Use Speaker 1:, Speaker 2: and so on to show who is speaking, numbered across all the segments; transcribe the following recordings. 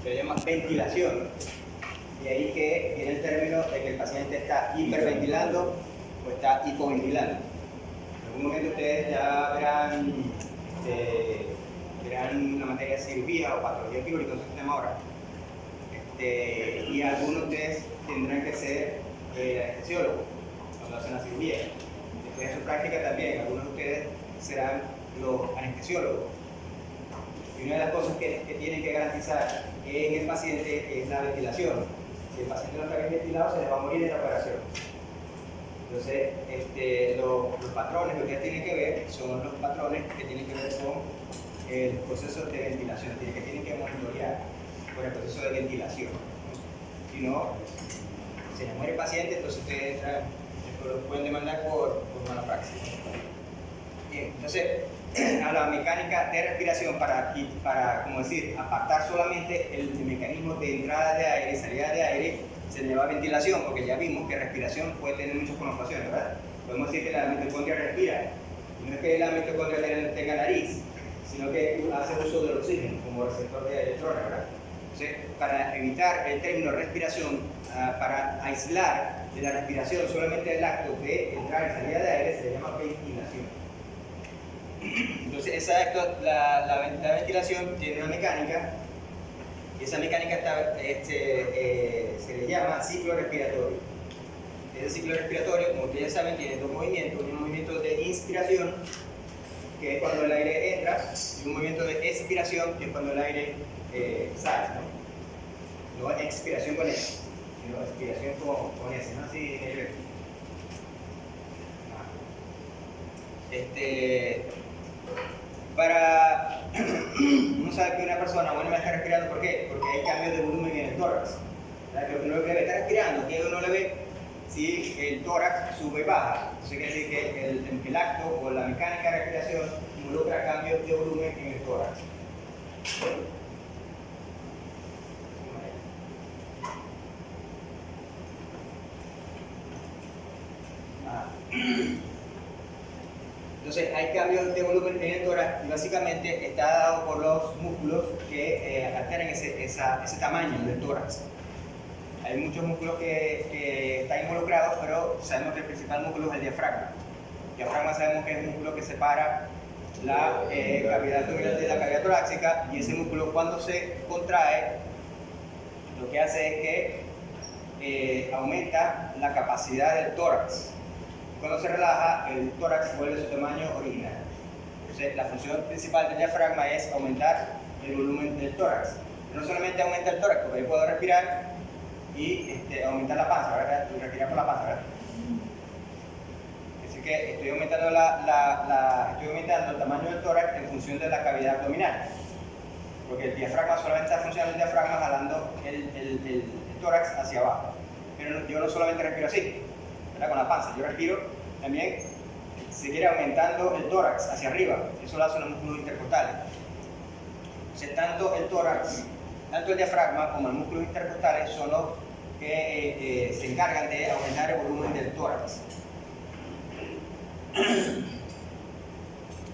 Speaker 1: se llama ventilación. Y ahí que viene el término de que el paciente está hiperventilando o está hipoventilando. En algún momento ustedes ya verán una materia de cirugía o patología quirúrgica, no sé se llama ahora. Y algunos de ustedes tendrán que ser anestesiólogos cuando hacen la cirugía. Después de su práctica también, algunos de ustedes serán los anestesiólogos. Y una de las cosas que tienen que garantizar en el paciente es la ventilación. Si el paciente no está bien ventilado, se le va a morir en la operación. Entonces, los patrones que ustedes tienen que ver son los patrones que tienen que ver con el proceso de ventilación, que tienen que monitorear por el proceso de ventilación. Si no, se les muere el paciente, entonces ustedes lo pueden demandar por mala praxis. Bien, entonces, a la mecánica de respiración para como decir, apartar solamente el mecanismo de entrada de aire y salida de aire, se le llama ventilación, porque ya vimos que respiración puede tener muchas connotaciones, ¿verdad? Podemos decir que la mitocondria respira. No es que la mitocondria tenga nariz, sino que hace uso del oxígeno como receptor de electrones, ¿verdad? Entonces, para evitar el término respiración, para aislar de la respiración solamente el acto de entrar y salida de aire, se le llama ventilación. Entonces, la ventilación tiene una mecánica, y esa mecánica se le llama ciclo respiratorio. Ese ciclo respiratorio, como ustedes saben, tiene dos movimientos: un movimiento de inspiración, que es cuando el aire entra, y un movimiento de expiración, que es cuando el aire sale, ¿no? No expiración con S, sino expiración con S, ¿no? Así, uno sabe que una persona buena está respirando, ¿por qué? Porque hay cambios de volumen en el tórax. Que uno le ve está respirando, que uno le ve si el tórax sube y baja. Eso quiere decir que el acto o la mecánica de respiración involucra cambios de volumen en el tórax. Entonces hay cambios de volumen en el tórax y básicamente está dado por los músculos que alteran ese tamaño del tórax. Hay muchos músculos que están involucrados, pero sabemos que el principal músculo es el diafragma. El diafragma sabemos que es el músculo que separa la cavidad abdominal de la cavidad torácica, y ese músculo, cuando se contrae, lo que hace es que aumenta la capacidad del tórax. Cuando se relaja, el tórax vuelve a su tamaño original. Entonces, la función principal del diafragma es aumentar el volumen del tórax. No solamente aumenta el tórax, porque ahí puedo respirar y aumentar la panza, ¿verdad? Y respirar por la panza, ¿verdad? Así que estoy aumentando el tamaño del tórax en función de la cavidad abdominal. Porque el diafragma solamente está funcionando el diafragma jalando el tórax hacia abajo. Pero yo no solamente respiro así, ¿verdad? Con la panza, yo respiro también, se quiere aumentando el tórax hacia arriba. Eso lo hacen los músculos intercostales. Entonces, tanto el tórax, tanto el diafragma como los músculos intercostales son los que se encargan de aumentar el volumen del tórax.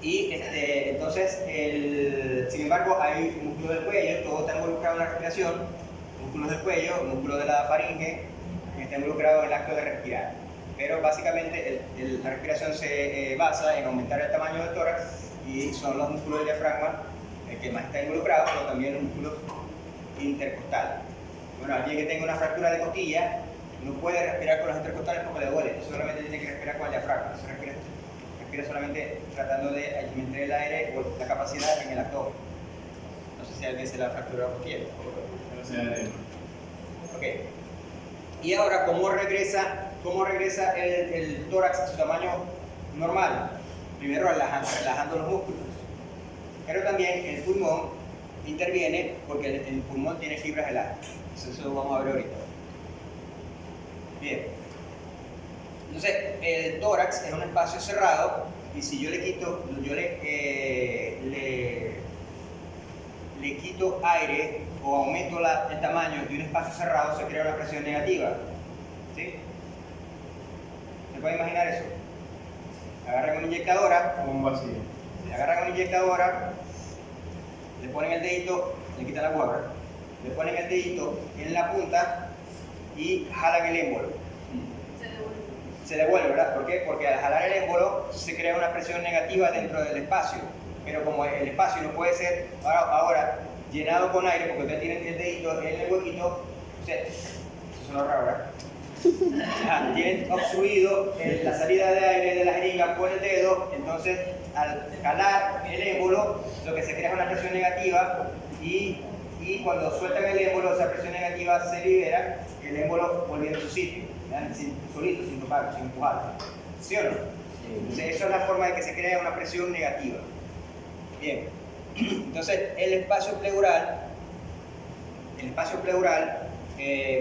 Speaker 1: Y entonces, sin embargo, hay músculos del cuello, todo está involucrado en la respiración, músculos del cuello, músculos de la faringe, que está involucrado en el acto de respirar. Pero básicamente la respiración se basa en aumentar el tamaño del tórax, y son los músculos del diafragma el que más está involucrado, pero también los músculos intercostales. Bueno, alguien que tenga una fractura de costilla no puede respirar con los intercostales porque le duele, solamente tiene que respirar con el diafragma. Respira solamente tratando de alimentar el aire o la capacidad en el abdomen. No sé si alguien se la fractura de costilla. Ok. Y ahora, ¿cómo regresa el tórax a su tamaño normal? Primero relajando los músculos. Pero también el pulmón interviene porque el pulmón tiene fibras elásticas. Eso lo vamos a ver ahorita. Bien. Entonces, el tórax es un espacio cerrado, y si yo le quito aire o aumento el tamaño de un espacio cerrado, se crea una presión negativa. ¿Sí? ¿Se puede imaginar eso? Agarran una inyectadora.
Speaker 2: Como un vacío.
Speaker 1: Agarran una inyectadora le ponen el dedito, le quitan la guarda, le ponen el dedito en la punta y jalan el émbolo. Se devuelve, ¿verdad? ¿Por qué? Porque al jalar el émbolo se crea una presión negativa dentro del espacio, pero como el espacio no puede ser ahora llenado con aire, porque ustedes tienen el dedito en el huequito, o sea, eso suena raro, ¿verdad? Tienen obstruido la salida de aire de la jeringa con el dedo, entonces al jalar el émbolo lo que se crea es una presión negativa y cuando sueltan el émbolo esa presión negativa se libera y el émbolo volviendo a su sitio, solito, sin tocar, sin empujar. ¿Sí o no? Entonces esa es la forma de que se crea una presión negativa. Bien, entonces el espacio pleural,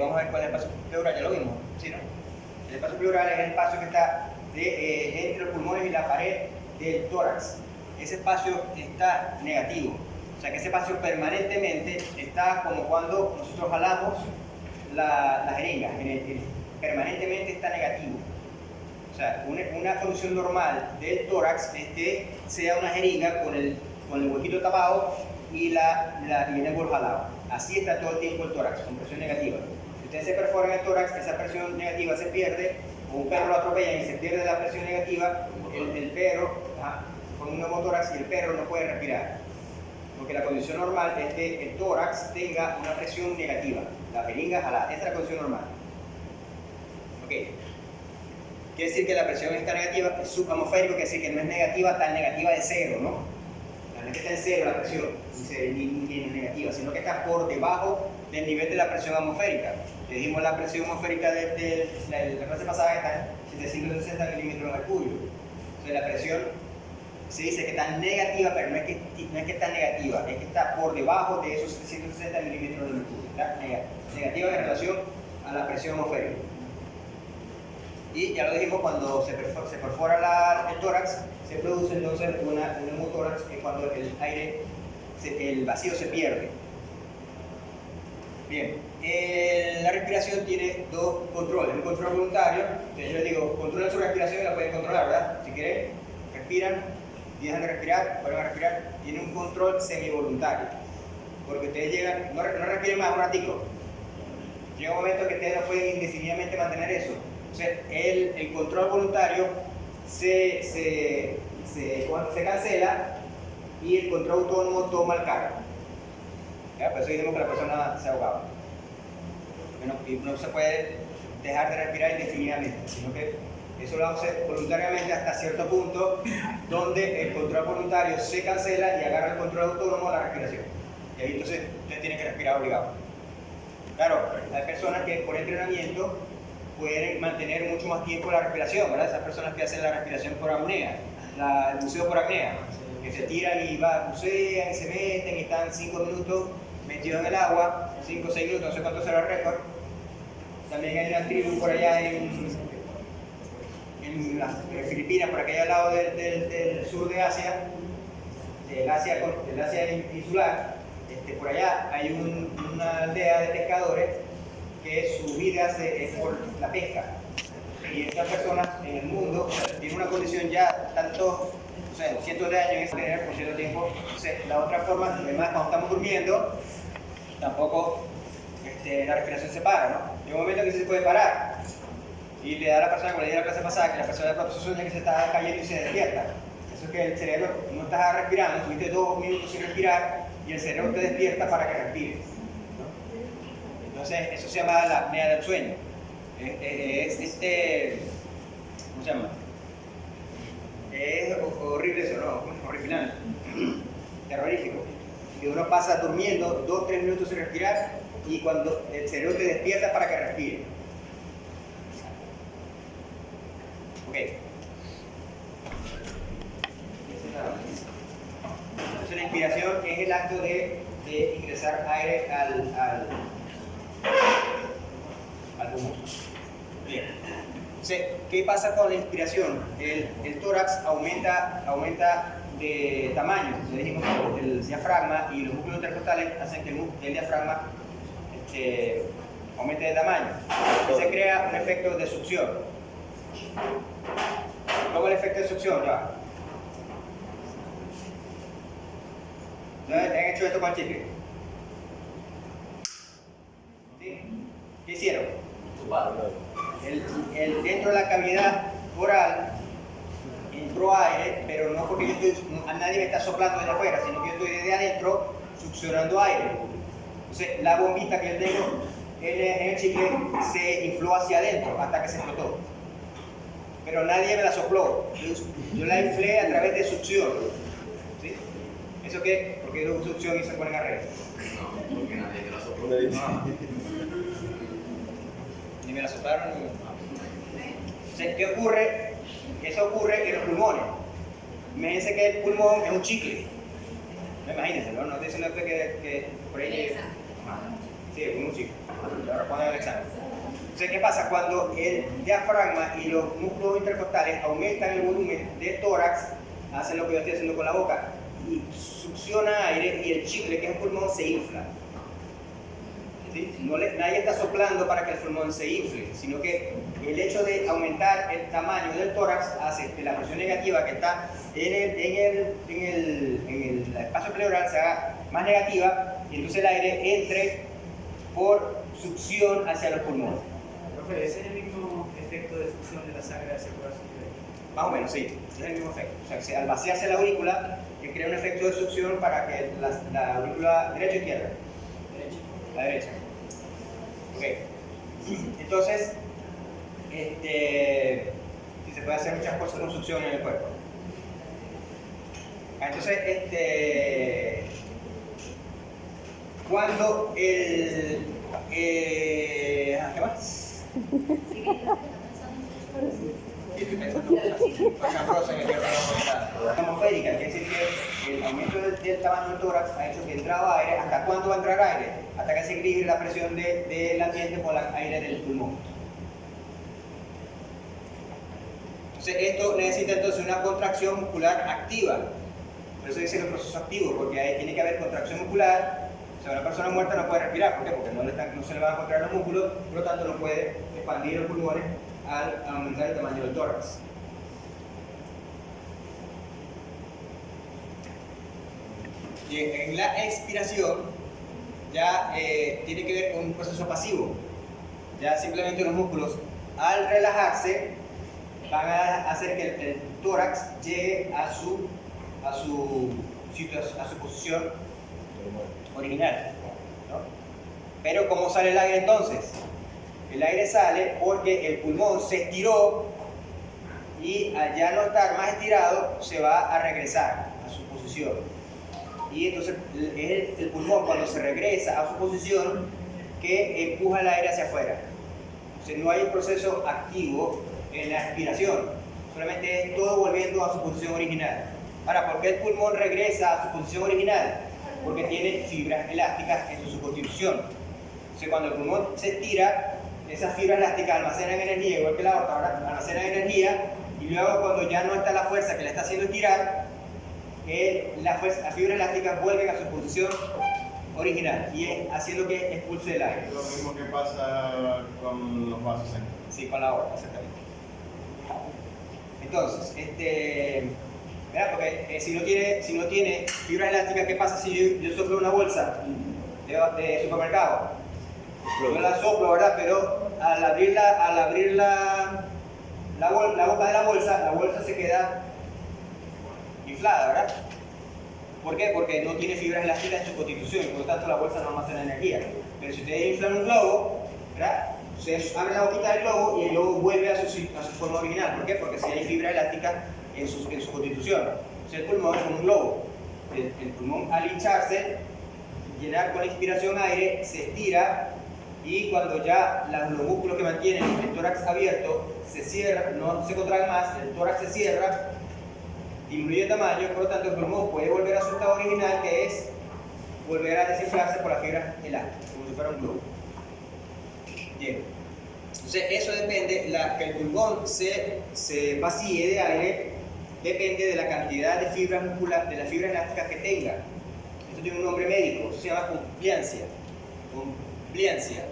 Speaker 1: vamos a ver cuál es el espacio pleural, ya lo vimos, ¿sí, no? El espacio pleural es el espacio que está entre los pulmones y la pared del tórax. Ese espacio está negativo, o sea que ese espacio permanentemente está como cuando nosotros jalamos la jeringa, permanentemente está negativo. O sea, una condición normal del tórax es que sea una jeringa con el huequito tapado y el émbolo jalado. Así está todo el tiempo el tórax, con presión negativa. Si ustedes se perforan el tórax, esa presión negativa se pierde, o un perro lo atropella y se pierde la presión negativa, el perro con un neumotórax y el perro no puede respirar. Porque la condición normal es que el tórax tenga una presión negativa, la jeringa jalada. Esta es la condición normal. Ok. Quiere decir que la presión está negativa, es subatmosférico, quiere decir que no es negativa tan negativa de cero, ¿no? No es que está en cero la presión, ni es negativa, sino que está por debajo del nivel de la presión atmosférica. Le dijimos la presión atmosférica de la clase pasada está en 760 milímetros de mercurio. Entonces la presión se dice que está negativa, pero no es que está negativa, es que está por debajo de esos 760 milímetros de mercurio. Está negativa en relación a la presión atmosférica. Y ya lo dijimos, cuando se perfora el tórax, se produce entonces un neumotórax, que es cuando el vacío se pierde. Bien, la respiración tiene dos controles, un control voluntario, entonces yo les digo, controlen su respiración y la pueden controlar, ¿verdad? Si quieren, respiran, y dejan de respirar, vuelven a respirar, tiene un control semivoluntario, porque ustedes llegan, no respiren más un ratico, llega un momento que ustedes no pueden indefinidamente mantener eso. Entonces, el control voluntario se cancela y el control autónomo toma el cargo. ¿Ya? Por eso dijimos que la persona se ahogaba. No se puede dejar de respirar indefinidamente, sino que eso lo hace voluntariamente hasta cierto punto, donde el control voluntario se cancela y agarra el control autónomo a la respiración. Y ahí entonces usted tiene que respirar obligado. Claro, hay personas que por entrenamiento pueden mantener mucho más tiempo la respiración, ¿verdad? Esas personas que hacen la respiración por apnea, el buceo por apnea, que se tiran y bucean y se meten y están 5 minutos metidos en el agua, 5 o 6 minutos, no sé cuánto será el récord. También hay una tribu por allá en las Filipinas, por aquel lado del sur de Asia, del Asia insular. Por allá hay una aldea de pescadores que su vida es por la pesca. Y estas personas en el mundo tienen una condición ya tanto, o sea, cientos de años en tener por cierto tiempo. Entonces, la otra forma, además, cuando estamos durmiendo, tampoco la respiración se para, ¿no? Hay un momento que se puede parar y le da a la persona, como le dije la clase pasada, que la persona de pronto sueña que se está cayendo y se despierta. Eso es que el cerebro no está respirando, tuviste 2 minutos sin respirar y el cerebro te despierta para que respires. Entonces, eso se llama la apnea del sueño. ¿Cómo se llama? Es horrible eso, ¿no? Horripilante. Terrorífico. Que uno pasa durmiendo 2 o 3 minutos sin respirar y cuando el cerebro te despierta para que respire. Ok. Entonces, la inspiración es el acto de ingresar aire al pulmón. Bien. Entonces, ¿qué pasa con la inspiración? El tórax aumenta de tamaño. Ya dijimos que el diafragma y los músculos intercostales hacen que el diafragma aumente de tamaño. Y se crea un efecto de succión. ¿Cómo es el efecto de succión? Ya. ¿Han hecho esto con chicle? ¿Sí? ¿Qué hicieron? Dentro de la cavidad oral entró aire, pero no porque nadie me está soplando desde afuera, sino que yo estoy desde adentro succionando aire. Entonces la bombita que yo tengo en el chicle se infló hacia adentro hasta que se explotó. Pero nadie me la sopló, yo la inflé a través de succión. ¿Sí? ¿Eso qué? Porque es succión y se ponen a reír.
Speaker 2: No, porque nadie te la sopló.
Speaker 1: Ni me la soplaron ni... Entonces, ¿qué ocurre? Eso ocurre en los pulmones. Imagínense que el pulmón es un chicle. No, imagínense, ¿no? No estoy diciendo que por ahí... Sí, es un chicle. Lo responden al examen. Entonces, ¿qué pasa? Cuando el diafragma y los músculos intercostales aumentan el volumen del tórax, hacen lo que yo estoy haciendo con la boca, y succiona aire y el chicle, que es el pulmón, se infla. ¿Sí? Nadie está soplando para que el pulmón se infle, sino que el hecho de aumentar el tamaño del tórax hace que la presión negativa que está en el espacio pleural se haga más negativa y entonces el aire entre por succión hacia los pulmones.
Speaker 3: Profe, ¿ese es el mismo efecto de succión de la sangre hacia el corazón?
Speaker 1: Más o menos, sí, es el mismo efecto. O sea, al vaciarse la aurícula, que crea un efecto de succión para que la aurícula derecha o izquierda. La derecha. Ok. Entonces, sí, se puede hacer muchas cosas con succión en el cuerpo. Entonces, cuando ¿qué más? Atmosférica, quiere decir que el aumento del tamaño del tórax ha hecho que entraba aire. ¿Hasta cuándo va a entrar aire? Hasta que se equilibre la presión del ambiente con el aire del pulmón. Entonces, esto necesita entonces una contracción muscular activa. Por eso dice que es un proceso activo, porque ahí tiene que haber contracción muscular. O sea, una persona muerta no puede respirar. ¿Por qué? Porque no se le van a contraer los músculos, por lo tanto no puede expandir los pulmones al aumentar el tamaño del tórax. Y en la expiración ya tiene que ver con un proceso pasivo. Ya simplemente los músculos, al relajarse, van a hacer que el tórax llegue a su posición original, ¿no? Pero ¿cómo sale el aire entonces? El aire sale porque el pulmón se estiró y al ya no estar más estirado se va a regresar a su posición. Y entonces es el pulmón cuando se regresa a su posición que empuja el aire hacia afuera. Entonces no hay un proceso activo en la expiración, solamente es todo volviendo a su posición original. Ahora, ¿por qué el pulmón regresa a su posición original? Porque tiene fibras elásticas en su constitución. Entonces cuando el pulmón se estira, esas fibras elásticas almacenan energía, igual que la otra, ahora almacenan energía, y luego cuando ya no está la fuerza que le está haciendo estirar, las fibras elásticas vuelven a su posición original y es haciendo que expulse el aire.
Speaker 4: Lo mismo que pasa con los vasos sanguíneos.
Speaker 1: Sí, con la aorta, exactamente. Entonces, ¿verdad? Porque si no tiene fibras elásticas, ¿qué pasa si yo soplo una bolsa de supermercado? Yo la soplo, ¿verdad? Pero al abrir la boca de la bolsa se queda inflada, ¿verdad? ¿Por qué? Porque no tiene fibras elásticas en su constitución y por lo tanto la bolsa no almacena energía. Pero si ustedes inflan un globo, ¿verdad? Ustedes abren la boquita del globo y el globo vuelve a su forma original. ¿Por qué? Porque si hay fibra elástica en su constitución. Entonces el pulmón es como un globo. El pulmón al hincharse, llenar con la inspiración aire, se estira y cuando ya los músculos que mantienen el tórax abierto se cierran, no se contraen más, el tórax se cierra, disminuye el tamaño, por lo tanto el pulmón puede volver a su estado original, que es volver a desinflarse por las fibras elásticas, como si fuera un globo. Bien. Entonces eso depende, que el pulmón se vacíe de aire, depende de la cantidad de fibras musculares, de las fibras elásticas que tenga. Esto tiene un nombre médico, se llama compliancia. Compliancia.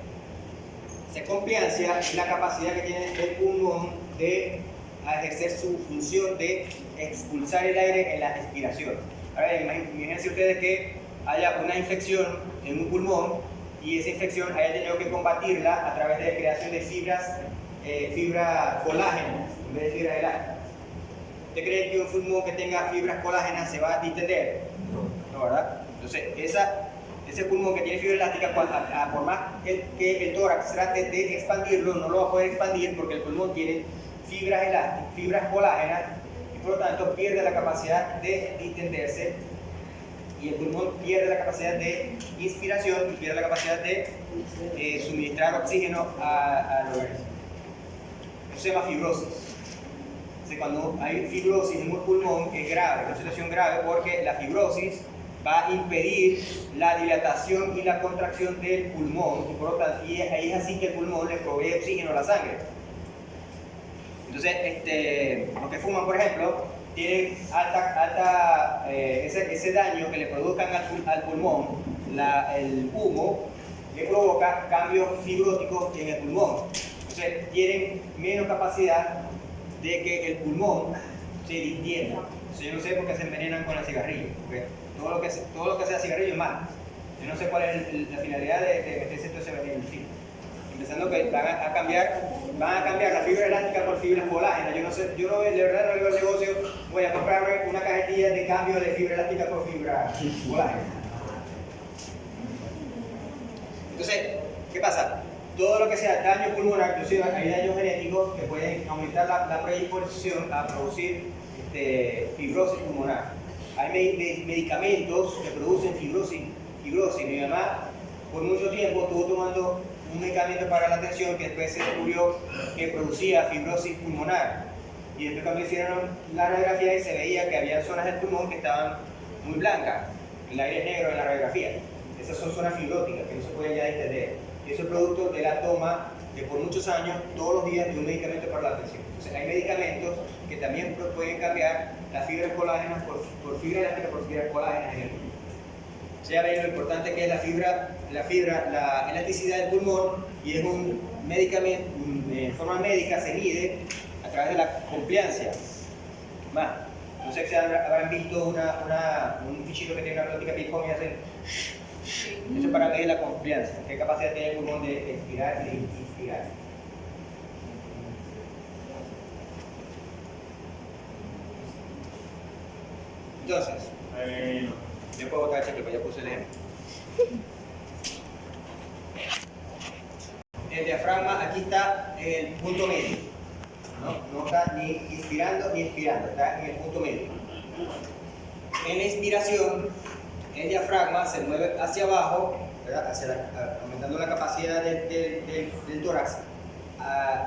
Speaker 1: Esa compliancia es la capacidad que tiene el pulmón de ejercer su función de expulsar el aire en la expiración. Ahora imagínense ustedes que haya una infección en un pulmón y esa infección haya tenido que combatirla a través de la creación de fibras colágenas en vez de fibras elásticas. ¿Usted cree que un pulmón que tenga fibras colágenas se va a distender? No, ¿verdad? Entonces, ese pulmón que tiene fibra elástica, por más que el tórax trate de expandirlo, no lo va a poder expandir porque el pulmón tiene fibras elásticas, fibras colágenas, y por lo tanto pierde la capacidad de distenderse, y el pulmón pierde la capacidad de inspiración y pierde la capacidad de suministrar oxígeno al organismo. Eso se llama fibrosis. Entonces, cuando hay fibrosis en un pulmón es grave, es una situación grave porque la fibrosis va a impedir la dilatación y la contracción del pulmón, y por lo tanto, y ahí es así que el pulmón le provee oxígeno a la sangre. Entonces, los que fuman, por ejemplo, tienen ese daño que le produzcan al pulmón, el humo, le provoca cambios fibróticos en el pulmón. Entonces, tienen menos capacidad de que el pulmón se distienda. Entonces, yo no sé por qué se envenenan con el cigarrillo, porque todo lo que sea cigarrillo es malo. Yo no sé cuál es la finalidad de meterse todo ese veneno en sí. Pensando que van a cambiar la fibra elástica por fibras colágenas. Yo no, de verdad no le veo el negocio, voy a comprarme una cajetilla de cambio de fibra elástica por fibra colágena. Entonces, ¿qué pasa? Todo lo que sea daño pulmonar, inclusive hay daños genéticos que pueden aumentar la predisposición a producir fibrosis pulmonar. Hay medicamentos que producen fibrosis. Mi mamá por mucho tiempo estuvo tomando un medicamento para la tensión que después se descubrió que producía fibrosis pulmonar. Y después cuando hicieron la radiografía se veía que había zonas del pulmón que estaban muy blancas, el aire es negro en la radiografía. Esas son zonas fibróticas que no se pueden ya distender. Y eso es producto de la toma de por muchos años, todos los días, de un medicamento para la tensión. Entonces hay medicamentos que también pueden cambiar las fibras colágenas por fibra elástica por fibras colágenas en el pulmón. Ya ven lo importante que es la elasticidad del pulmón, y es un medicamento, en forma médica se mide a través de la compliancia. Más, no sé si habrán visto un fichito que tiene una pelotita ping-pong y hacen. Eso es para medir la compliancia, qué capacidad tiene el pulmón de expirar y de inspirar. Entonces, yo puedo botar el cheque, pero ya puse el ejemplo. El diafragma, aquí está el punto medio. No está ni inspirando ni expirando, está en el punto medio. En la inspiración, el diafragma se mueve hacia abajo, ¿verdad? Aumentando la capacidad del tórax a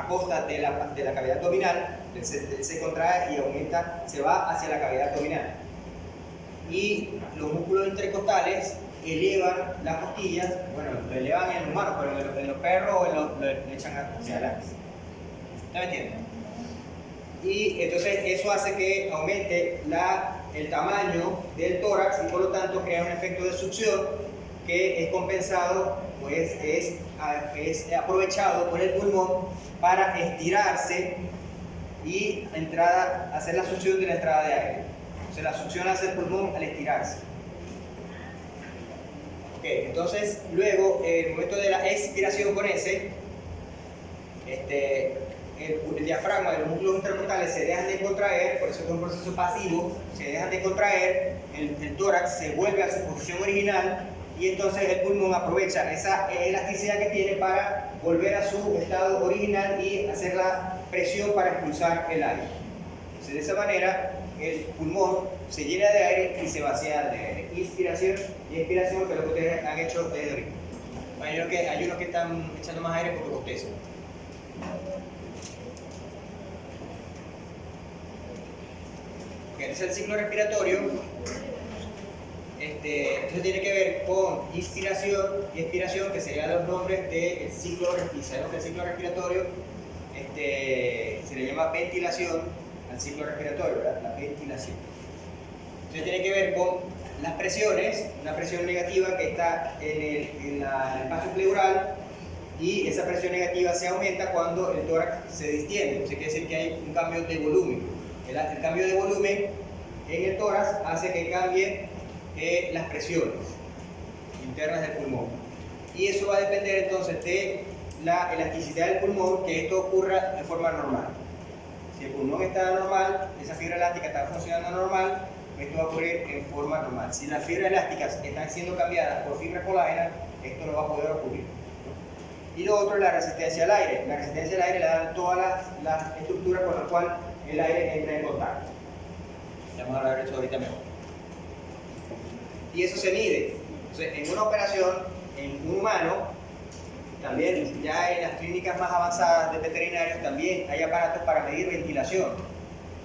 Speaker 1: costa de la cavidad abdominal. Se contrae y aumenta, se va hacia la cavidad abdominal. Y los músculos intercostales elevan las costillas, bueno, lo elevan en los humanos, pero en los perros lo echan hacia adelante. ¿Me entienden? Y entonces eso hace que aumente el tamaño del tórax y por lo tanto crea un efecto de succión que es compensado, pues es aprovechado por el pulmón para estirarse y hacer la succión de la entrada de aire. O sea, la succión hace el pulmón al estirarse. Ok, entonces luego, en el momento de la expiración con ese, el diafragma y los músculos intercostales se dejan de contraer, por eso es un proceso pasivo, se dejan de contraer, el tórax se vuelve a su posición original y entonces el pulmón aprovecha esa elasticidad que tiene para volver a su estado original y hacer la presión para expulsar el aire. Entonces, de esa manera el pulmón se llena de aire y se vacía de aire. Inspiración y expiración, que es lo que ustedes han hecho desde ahorita. Hay unos que están echando más aire porque bostezan. Entonces el ciclo respiratorio entonces tiene que ver con inspiración y expiración, que serían los nombres del ciclo respiratorio. Sabemos que el ciclo respiratorio se le llama ventilación al ciclo respiratorio, ¿verdad? La ventilación. Entonces tiene que ver con las presiones, una presión negativa que está en el espacio pleural, y esa presión negativa se aumenta cuando el tórax se distiende. Entonces quiere decir que hay un cambio de volumen. El cambio de volumen en el tórax hace que cambie las presiones internas del pulmón. Y eso va a depender entonces de la elasticidad del pulmón, que esto ocurra de forma normal. Si el pulmón está normal, esa fibra elástica está funcionando normal, esto va a ocurrir en forma normal. Si las fibras elásticas están siendo cambiadas por fibras colágenas, esto no va a poder ocurrir. Y lo otro es la resistencia al aire. La resistencia al aire le dan todas las estructuras con las cuales el aire entra en contacto. Ya vamos a hablar de eso ahorita mejor. Y eso se mide. Entonces, en una operación, en un humano, también ya en las clínicas más avanzadas de veterinarios, también hay aparatos para medir ventilación.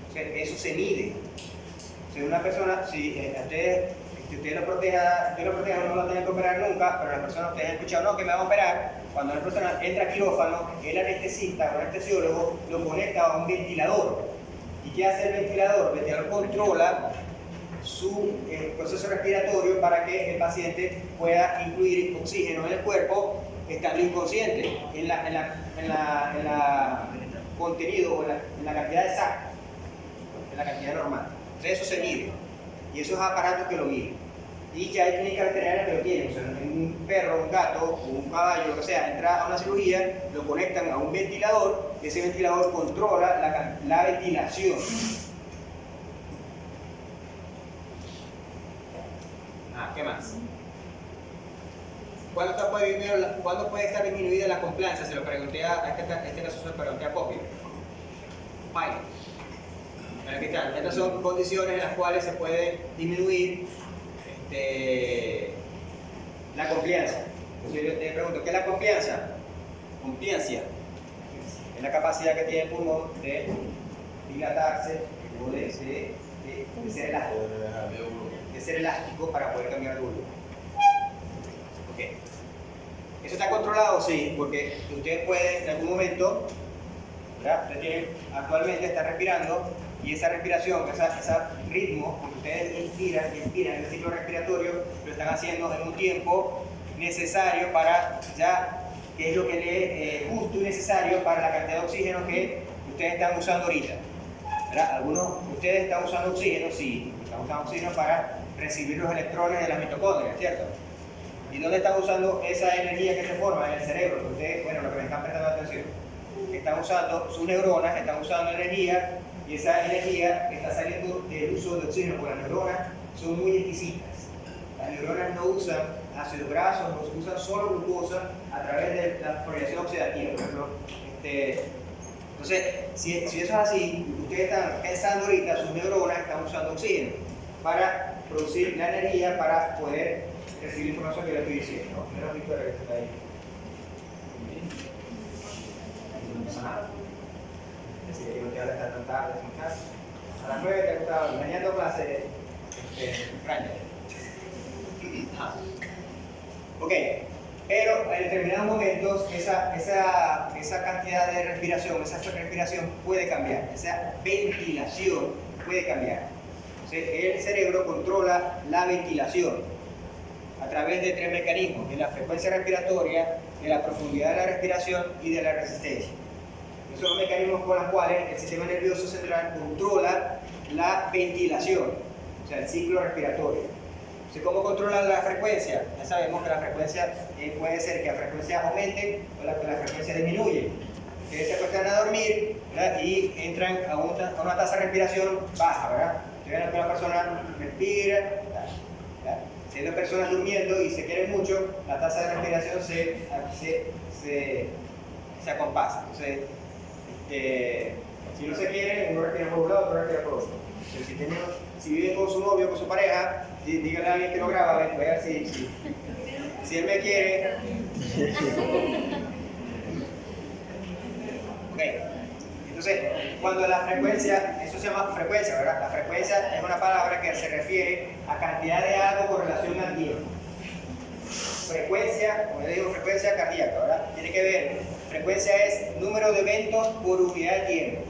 Speaker 1: O sea, eso se mide. Si una persona, si usted lo proteja, no lo tiene que operar nunca, pero las personas, ustedes han escuchado, no, que me van a operar. Cuando una persona entra a quirófano, el anestesista o el anestesiólogo lo conecta a un ventilador. ¿Y qué hace el ventilador? El ventilador controla su proceso respiratorio para que el paciente pueda incluir oxígeno en el cuerpo estando inconsciente, en la contenido o en la cantidad exacta, en la cantidad normal. Entonces eso se mide, y esos aparatos que lo miden. Y ya hay clínicas veterinarias que lo tienen. O sea, un perro, un gato, un caballo, lo que sea, entra a una cirugía, lo conectan a un ventilador, y ese ventilador controla la ventilación. ¿Qué más? ¿Cuándo puede estar disminuida la compliance? Se lo pregunté este caso se lo pregunté a Popio. Estas son condiciones en las cuales se puede disminuir la confianza. Entonces yo te pregunto, ¿qué es la confianza? Confianza es la capacidad que tiene el pulmón de dilatarse o de ser elástico. De ser elástico para poder cambiar de volumen. Okay. ¿Eso está controlado? Sí, porque usted puede en algún momento, ¿verdad? Usted actualmente está respirando, y esa respiración, ese ritmo que ustedes inspiran y expiran en el ciclo respiratorio, lo están haciendo en un tiempo necesario para que es lo que le es justo y necesario para la cantidad de oxígeno que ustedes están usando ahorita. ¿Verdad? Algunos de ustedes están usando oxígeno, sí, están usando oxígeno para recibir los electrones de las mitocondrias, ¿cierto? ¿Y dónde están usando esa energía que se forma en el cerebro? Ustedes, bueno, lo que me están prestando atención, están usando sus neuronas, están usando energía, y esa energía está saliendo del uso de oxígeno, porque las neuronas son muy exquisitas. Las neuronas no usan ácido graso, no usan solo glucosa a través de la fosforilación oxidativa, por ejemplo. Entonces, si eso es así, ustedes están pensando ahorita, sus neuronas están usando oxígeno para producir la energía para poder recibir información que le estoy diciendo. Menos Victoria que está ahí. No pasa nada. Así que no te vas a estar tan tarde en casa. A las 9 te ha gustado, mañana clase extraña. Ok, pero en determinados momentos esa cantidad de respiración, esa respiración puede cambiar, esa ventilación puede cambiar. Entonces, el cerebro controla la ventilación a través de 3 mecanismos: de la frecuencia respiratoria, de la profundidad de la respiración y de la resistencia. Esos son los mecanismos con los cuales el sistema nervioso central controla la ventilación, o sea, el ciclo respiratorio. Entonces, ¿cómo controla la frecuencia? Ya sabemos que la frecuencia puede ser que la frecuencia aumente o la frecuencia disminuye. Ustedes se acuestan a dormir, ¿verdad? Y entran a una tasa de respiración baja, ¿verdad? Ustedes ven que una persona respira, ¿verdad? Si hay dos personas durmiendo y se quieren mucho, la tasa de respiración se acompasa. Entonces, si no se quieren, uno respira por un lado, otro respira por otro. Entonces, si viven con su novio, con su pareja, díganle a alguien que lo graba, voy a ver si él me quiere. Ok. Entonces, cuando la frecuencia, eso se llama frecuencia, ¿verdad? La frecuencia es una palabra que se refiere a cantidad de algo con relación al tiempo. Frecuencia, como yo digo, frecuencia cardíaca, ¿verdad? Tiene que ver, frecuencia es número de eventos por unidad de tiempo.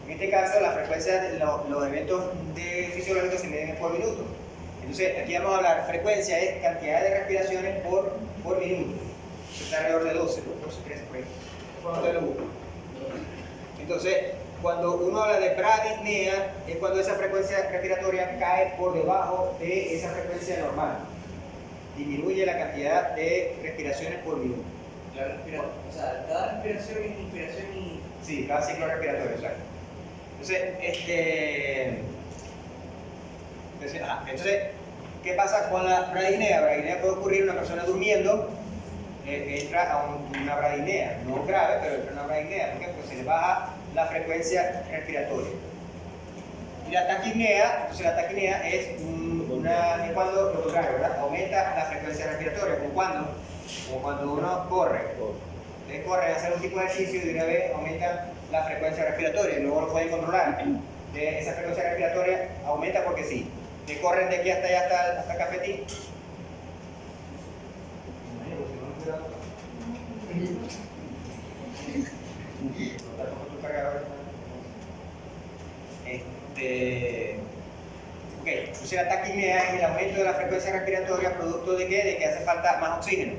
Speaker 1: En este caso, la frecuencia de los eventos fisiológicos se miden por minuto. Entonces, aquí vamos a hablar, frecuencia es cantidad de respiraciones por minuto. Está alrededor de 12, 13, por ahí. Entonces, cuando uno habla de bradipnea, es cuando esa frecuencia respiratoria cae por debajo de esa frecuencia normal. Disminuye la cantidad de respiraciones por minuto.
Speaker 3: O sea, cada respiración es inspiración y...
Speaker 1: Sí, cada ciclo respiratorio, exacto. Entonces, ¿qué pasa con la bradipnea? Bradipnea puede ocurrir en una persona durmiendo, entra a una bradipnea, no grave, pero entra a una bradipnea, ¿por qué? Porque se le baja la frecuencia respiratoria. Y la taquipnea, entonces la taquipnea es cuando lo contrario, ¿verdad? Aumenta la frecuencia respiratoria, como cuando uno corre. Ustedes corren, hacen un tipo de ejercicio y de una vez aumentan la frecuencia respiratoria y luego lo pueden controlar. Esa frecuencia respiratoria aumenta porque sí. Ustedes corren de aquí hasta allá hasta Cafetín. Ok, entonces la taquipnea es el aumento de la frecuencia respiratoria producto de ¿qué? De que hace falta más oxígeno.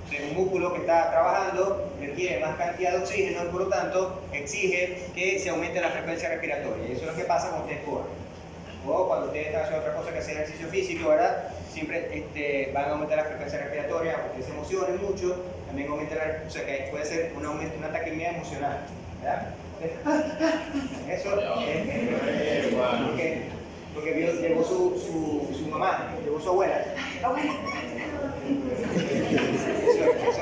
Speaker 1: Entonces, un músculo que está trabajando requiere más cantidad de oxígeno y por lo tanto exige que se aumente la frecuencia respiratoria. Y eso es lo que pasa cuando ustedes corren. O cuando ustedes están haciendo otra cosa que hacer ejercicio físico, ¿verdad? Siempre van a aumentar la frecuencia respiratoria, aunque ustedes se emocionen mucho, también aumenta o sea que puede ser una taquipnea emocional, ¿verdad? Eso es porque llegó su mamá, llegó su abuela. Eso es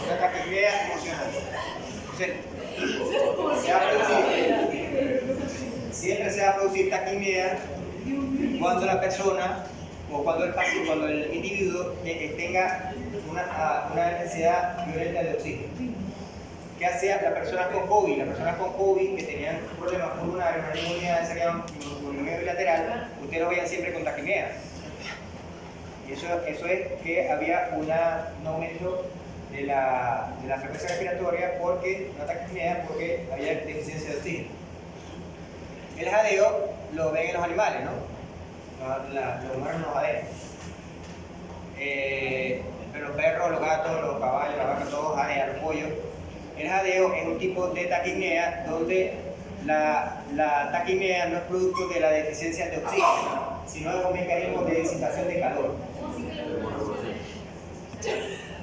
Speaker 1: una taquipnea emocional. Siempre se va a producir taquipnea cuando la persona o cuando el individuo tenga una necesidad violenta de oxígeno. ¿Qué hacía las personas con COVID? Las personas con COVID que tenían problemas pulmonares, una neumonía de esa que llaman neumonía bilateral, ustedes lo veían siempre con taquipnea. Y eso es que había un aumento de la frecuencia respiratoria una taquipnea porque había deficiencia de oxígeno. El jadeo lo ven en los animales, ¿no? Los humanos no jadean. Pero los perros, los gatos, los caballos, las vacas, todos jadean, los pollos. El jadeo es un tipo de taquipnea donde la taquipnea no es producto de la deficiencia de oxígeno, sino de un mecanismo de disipación de calor.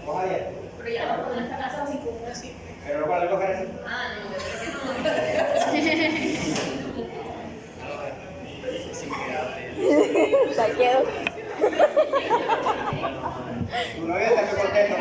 Speaker 1: ¿Vos jadeas?
Speaker 5: Pero ya no está casado sin comer así.
Speaker 1: ¿Pero lo cual lo coges así?
Speaker 5: Ah, no, yo creo que no.
Speaker 6: Saqueo.
Speaker 1: Tu novia está muy contento.